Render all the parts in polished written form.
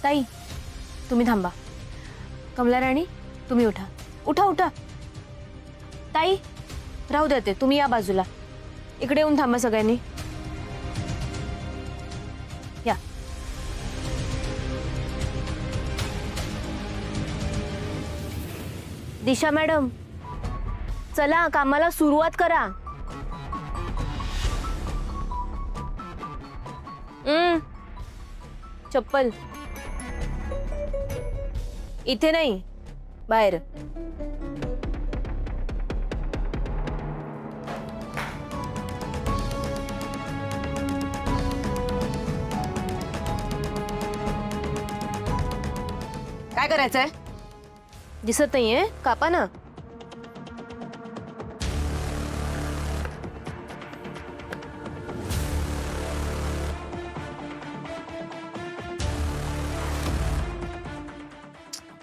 ताई तुम्ही थांबा. कमला राणी तुम्ही उठा उठा उठा. ताई राहू देते, तुम्ही या बाजूला. इकडे येऊन थांबा सगळ्यांनी. या. दिशा मॅडम चला कामाला सुरुवात करा. चप्पल इथे नाही, बाहेर. काय करायचंय? दिसत नाहीये, कापा ना.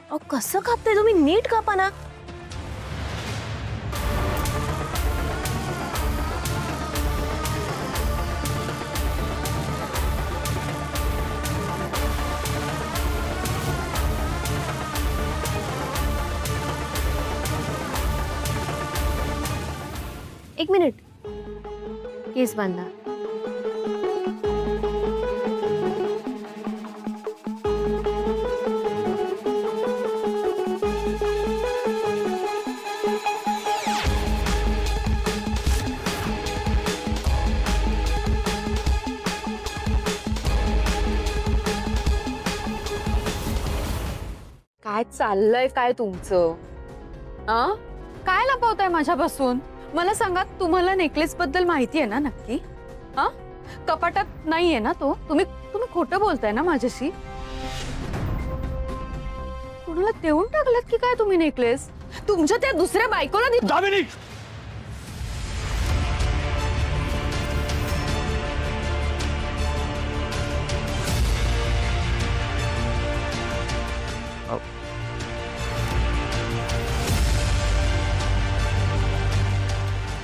अहो कसं कापते तुम्ही, नीट कापा ना. एक मिनिट, केस बांधा. काय चाललंय काय तुमचं? काय लपवताय माझ्यापासून? मला सांगा, तुम्हाला नेकलेस बद्दल माहिती आहे ना नक्की? कपाटात नाहीये ना तो? तुम्ही खोटं बोलताय ना माझ्याशी? कुणाला देऊन टाकलात की काय तुम्ही नेकलेस? तुमच्या त्या दुसऱ्या बायकोला दामिनी,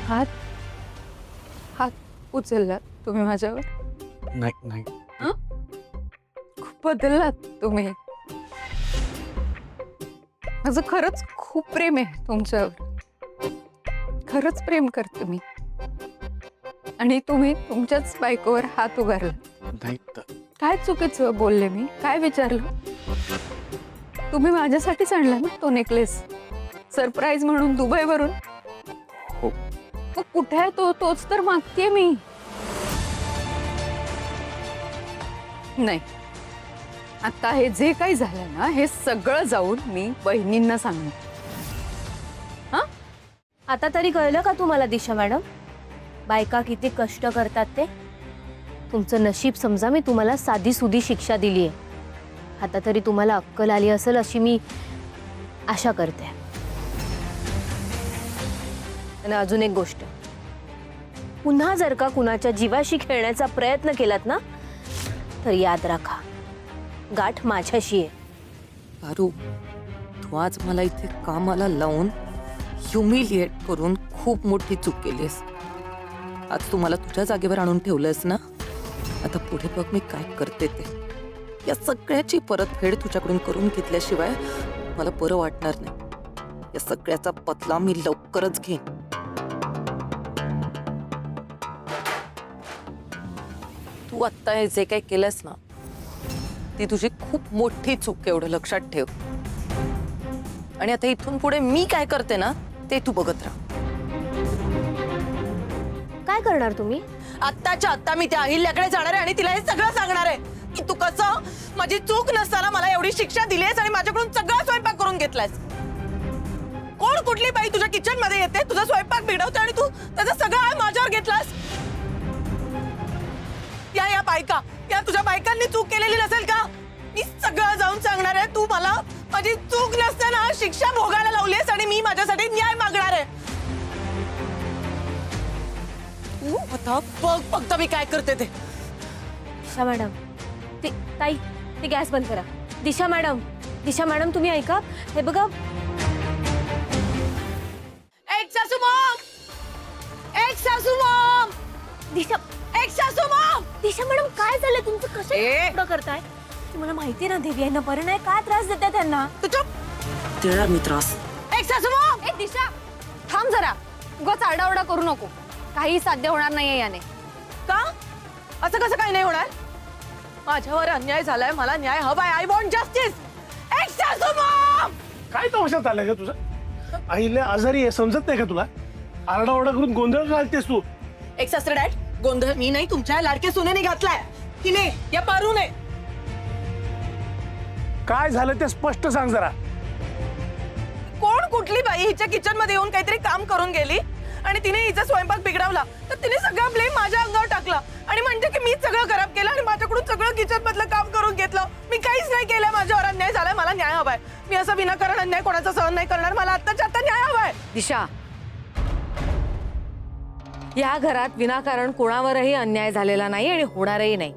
हात हात उचललात तुम्ही माझ्यावर. नाही नाही. खूप बदललात तुम्ही. माझं खरंच खूप प्रेम आहे तुमच्यावर. खरंच प्रेम करते मी. आणि तुम्ही तुमच्याच बायकोवर हात उगारला. नाही काय चुकीचं बोलले मी? काय विचारलं? तुम्ही माझ्यासाठीच आणला ना तो नेकलेस, सरप्राईज म्हणून दुबईवरून. हो. मग कुठे आहे तो? तोच तर मागतेय मी. नाही, आता हे जे काही झालं ना, हे सगळं जाऊन मी बहिणींना सांगणार. आता तरी कळलं का तुम्हाला दिशा मॅडम, बायका किती कष्ट करतात ते? तुमचं नशीब समजा, मी तुम्हाला साधी सुधी शिक्षा दिली आहे. आता तरी तुम्हाला अक्कल आली असेल अशी मी आशा करते. आणि अजून एक गोष्ट, पुन्हा जर का कुणाच्या जीवाशी खेळण्याचा प्रयत्न केलात ना, तर याद राखा, गाठ माझ्याशी आहे. पारू, तू आज मला इथे कामाला लावून ह्युमिलिएट करून खूप मोठी चूक केलीस. आज तू मला तुझ्या जागेवर आणून ठेवलंस ना. आता पुढे बघ मी काय करते ते. या सगळ्याची परतफेड तुझ्याकडून करून घेतल्याशिवाय मला बरं वाटणार नाही. या सगळ्याचा बदला मी लवकरच घेईन. तू आत्ता हे जे काही केलंस ना, ती तुझी खूप मोठी चूक आहे, एवढं लक्षात ठेव. आणि आता इथून पुढे मी काय करते ना, ते तू बघत राहा. काय करणार तुम्ही? आत्ताच्या आत्ता मी त्या अहिल्याकडे जाणार आहे आणि तिला हे सगळं सांगणार आहे की तू कसं माझी चूक नसताना मला एवढी शिक्षा दिलीस आणि माझ्याकडून सगळा स्वयंपाक करून घेतलास. कोण कुठली बाई तुझ्या किचन मध्ये येते, तुझा स्वयंपाक बिघडवते आणि तू त्याचा सगळा माझ्यावर घेतलास. या बायका, या तुझ्या बायकांनी चूक केलेली नसेल का? मी सगळं जाऊन सांगणार आहे. तू मला माझी चूक नसताना शिक्षा भोगायला लावलीस आणि मी माझ्यासाठी न्याय मागणार आहे. तू आता बघ फक्त मी काय करते ते. दिशा मॅडम, ते ताई ते गॅस बंद करा. दिशा मॅडम तुम्ही ऐका, हे बघा. एक सासू मॉम, एक सासू मॉम, दिशा एक सासू मॉम. दिशा मॅडम काय झालं तुमचं? कसं एवढं करताय? तुम्हाला माहिती ना देवी यांना बरं नाही, काय त्रास देते त्यांना? देणार मी त्रास. ए दिशा थांब जरा, उगाच आरडाओरडा करू नको. काही साध्य होणार नाहीये याने. का असं कसं काही नाही होणार? माझ्यावर अन्याय झालाय, मला न्याय हवाय. I want justice. काय तमाशा चाललाय का तुझा? आईला आजारी आहे समजत नाही का तुला? आरडाओरडा करून गोंधळ घालतेस तू. एक सासरे डॅड, गोंधळ मी नाही, तुमच्या लाडके सुनेने घातलाय. तिने या पारूने. काय झालं ते स्पष्ट सांग जरा. कोण कुठली बाई हिच्या किचन मध्ये येऊन काहीतरी काम करून गेली आणि तिने हिचा स्वयंपाक बिघडवला, तर तिने सगळा ब्लेम माझ्या अंगावर टाकला आणि म्हणते की मीच सगळं खराब केलं आणि माझ्याकडून सगळं किचन मधलं काम करून घेतलं. मी काहीच नाही केलं, माझ्यावर अन्याय झालाय, मला न्याय हवाय. मी असं विनाकारण अन्याय कोणाचा सहन नाही करणार. मला आत्ताच्या आता न्याय हवाय. दिशा, या घरात विनाकारण कोणावरही अन्याय झालेला नाही आणि होणारही नाही.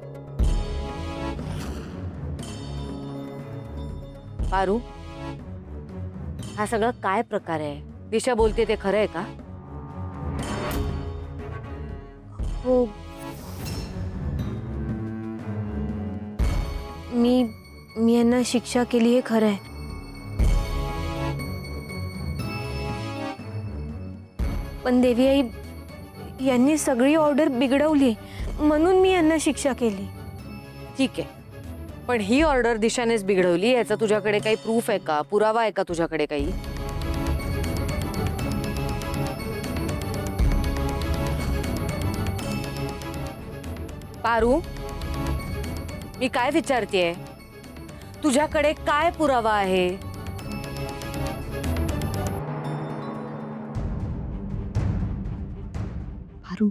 पारू, हा सगळं काय प्रकार आहे? दिशा बोलते ते खरं आहे का? हो, मी यांना शिक्षा केली हे खरं आहे. पण देवी आई, यांनी सगळी ऑर्डर बिघडवली म्हणून मी यांना शिक्षा केली. ठीक आहे, पण ही ऑर्डर दिशानेच बिघडवली याचा तुझ्याकडे काही प्रूफ आहे का? पुरावा आहे का तुझ्याकडे काही? पारू, मी काय विचारतेय, तुझ्याकडे काय पुरावा आहे? पारू,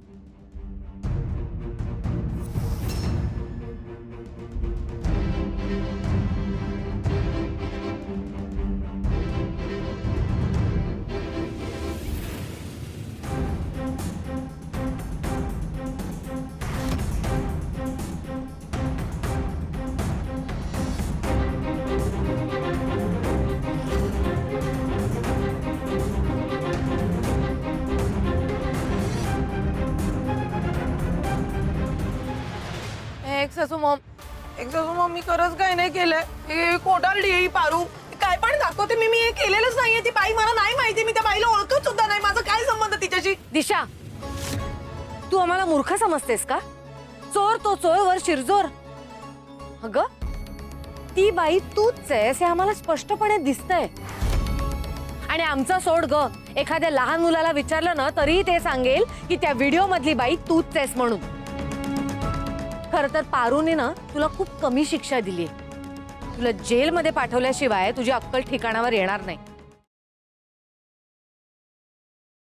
एक सासू मॉम, मी खरंच काही नाही केलंय. हे कोटारडी आहे ही पारू. काय पण दाखवते मी हे केलेलंच नाहीये. ती बाई मला नाही माहिती, मी त्या बाईला ओळखत सुद्धा नाही. माझा काय संबंध तिच्याशी? दिशा, तू आम्हाला मूर्ख समजतेस का? चोर तो चोर वर शिरजोर. अगं, ती बाई तूच आहेस हे आम्हाला स्पष्टपणे दिसतंय. आणि आमचा सोड ग, एखाद्या लहान मुलाला विचारलं ना तरी ते सांगेल की त्या व्हिडिओ मधली बाई तूच आहेस म्हणून. खर तर पारूने ना तुला खूप कमी शिक्षा दिली. तुला जेलमध्ये पाठवल्याशिवाय तुझी अक्कल ठिकाणावर येणार नाही.